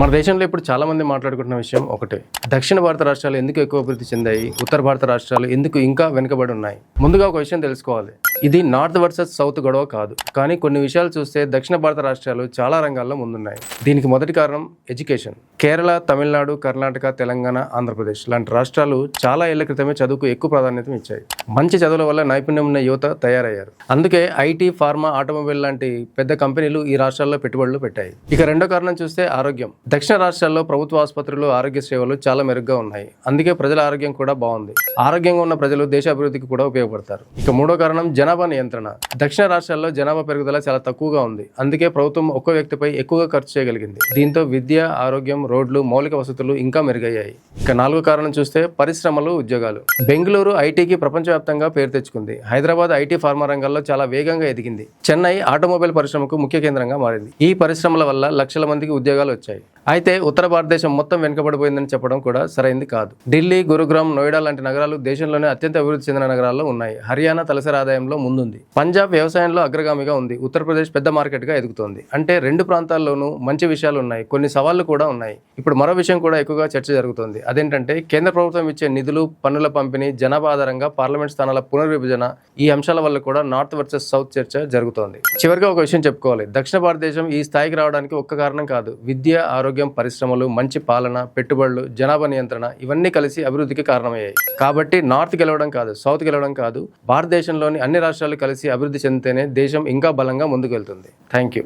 మన దేశంలో ఇప్పుడు చాలా మంది మాట్లాడుకుంటున్న విషయం ఒకటే. దక్షిణ భారత రాష్ట్రాలు ఎందుకు ఎక్కువ అభివృద్ధి చెందాయి, ఉత్తర భారత రాష్ట్రాలు ఎందుకు ఇంకా వెనుకబడి ఉన్నాయి? ముందుగా ఒక విషయం తెలుసుకోవాలి. ఇది నార్త్ వర్సెస్ సౌత్ గొడవ కాదు. కానీ కొన్ని విషయాలు చూస్తే దక్షిణ భారత రాష్ట్రాలు చాలా రంగాల్లో ముందున్నాయి. దీనికి మొదటి కారణం ఎడ్యుకేషన్. కేరళ, తమిళనాడు, కర్ణాటక, తెలంగాణ, ఆంధ్రప్రదేశ్ లాంటి రాష్ట్రాలు చాలా ఏళ్ల క్రితమే చదువుకు ఎక్కువ ప్రాధాన్యత ఇచ్చాయి. మంచి చదువుల వల్ల నైపుణ్యం ఉన్న యువత తయారయ్యారు. అందుకే ఐటీ, ఫార్మా, ఆటోమొబైల్ లాంటి పెద్ద కంపెనీలు ఈ రాష్ట్రాల్లో పెట్టుబడులు పెట్టాయి. ఇక రెండో కారణం చూస్తే ఆరోగ్యం. దక్షిణ రాష్ట్రాల్లో ప్రభుత్వ ఆసుపత్రులు, ఆరోగ్య సేవలు చాలా మెరుగ్గా ఉన్నాయి. అందుకే ప్రజల ఆరోగ్యం కూడా బాగుంది. ఆరోగ్యంగా ఉన్న ప్రజలు దేశ అభివృద్ధికి కూడా ఉపయోగపడతారు. ఇక మూడో కారణం జనాభా నియంత్రణ. దక్షిణ రాష్ట్రాల్లో జనాభా పెరుగుదల చాలా తక్కువగా ఉంది. అందుకే ప్రభుత్వం ఒక్క వ్యక్తిపై ఎక్కువగా ఖర్చు చేయగలిగింది. దీంతో విద్య, ఆరోగ్యం, రోడ్లు, మౌలిక వసతులు ఇంకా మెరుగయ్యాయి. ఇక నాలుగో కారణం చూస్తే పరిశ్రమలు, ఉద్యోగాలు. బెంగళూరు ఐటీకి ప్రపంచవ్యాప్తంగా పేరు తెచ్చుకుంది. హైదరాబాద్ ఐటీ, ఫార్మా రంగాల్లో చాలా వేగంగా ఎదిగింది. చెన్నై ఆటోమొబైల్ పరిశ్రమకు ముఖ్య కేంద్రంగా మారింది. ఈ పరిశ్రమల వల్ల లక్షల మందికి ఉద్యోగాలు వచ్చాయి. అయితే ఉత్తర భారతదేశం మొత్తం వెనుకబడిపోయిందని చెప్పడం కూడా సరైంది కాదు. ఢిల్లీ, గురుగ్రామ్, నోయిడా లాంటి నగరాలు దేశంలోనే అత్యంత అభివృద్ధి చెందిన నగరాల్లో ఉన్నాయి. హర్యానా తలసరి ఆదాయంలో ముందుంది. పంజాబ్ వ్యవసాయంలో అగ్రగామిగా ఉంది. ఉత్తరప్రదేశ్ పెద్ద మార్కెట్గా ఎదుగుతోంది. అంటే రెండు ప్రాంతాల్లోనూ మంచి విషయాలు ఉన్నాయి, కొన్ని సవాళ్లు కూడా ఉన్నాయి. ఇప్పుడు మరో విషయం కూడా ఎక్కువగా చర్చ జరుగుతోంది. అదేంటంటే కేంద్ర ప్రభుత్వం ఇచ్చే నిధులు, పన్నుల పంపిణీ, జనాభా ఆధారంగా పార్లమెంట్ స్థానాల పునర్విభజన. ఈ అంశాల వల్ల కూడా నార్త్ వర్సెస్ సౌత్ చర్చ జరుగుతోంది. చివరిగా ఒక విషయం చెప్పుకోవాలి. దక్షిణ భారతదేశం ఈ స్థాయికి రావడానికి ఒక్క కారణం కాదు. విద్య, ఆరోగ్యం, పరిశ్రమలు, మంచి పాలన, పెట్టుబడులు, జనాభా నియంత్రణ ఇవన్నీ కలిసి అభివృద్ధికి కారణమయ్యాయి. కాబట్టి నార్త్ గెలవడం కాదు, సౌత్ గెలవడం కాదు, భారతదేశంలోని అన్ని రాష్ట్రాలు కలిసి అభివృద్ధి చెందితేనే దేశం ఇంకా బలంగా ముందుకు వెళ్తుంది. Thank you.